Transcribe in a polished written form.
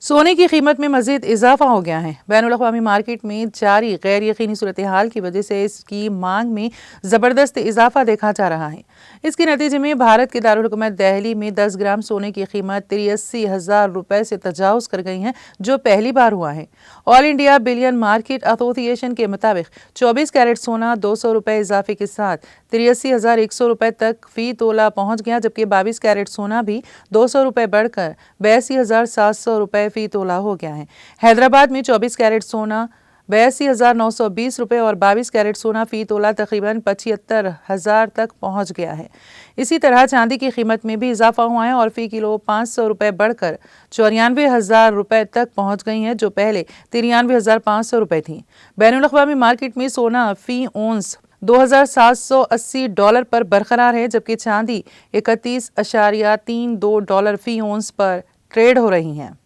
सोने की कीमत में मजीद इजाफा हो गया है। बैनुल-अक़वामी मार्केट में जारी गैर यकीनी सूरत हाल की वजह से इसकी मांग में ज़बरदस्त इजाफा देखा जा रहा है। इसके नतीजे में भारत के दारुल हुकूमत दिल्ली में 10 ग्राम सोने की कीमत 83,000 रुपये से तजावुज़ कर गई है, जो पहली बार हुआ है। All India billion market association के मुताबिक 24 कैरेट सोना 200 रुपये इजाफे के साथ 83,100 रुपये तक फ़ी तोला पहुँच गया, जबकि 22 कैरेट सोना भी 200 रुपये बढ़कर 82,700 रुपये फ़ी तोला हो गया है। हैदराबाद में 24 कैरेट सोना 82,920 रुपये और 22 कैरेट सोना फ़ी तोला तकरीबन 75,000 तक पहुंच गया है। इसी तरह चांदी की कीमत में भी इजाफा हुआ है और फ़ी किलो 500 रुपये बढ़कर 94,000 रुपये तक पहुंच गई हैं, जो पहले 93,500 रुपये थी। बैनुल-अक़वामी मार्केट में सोना फ़ी औंस $2,780 पर बरकरार है, जबकि चांदी $31.32 फ़ी औंस पर ट्रेड हो रही हैं।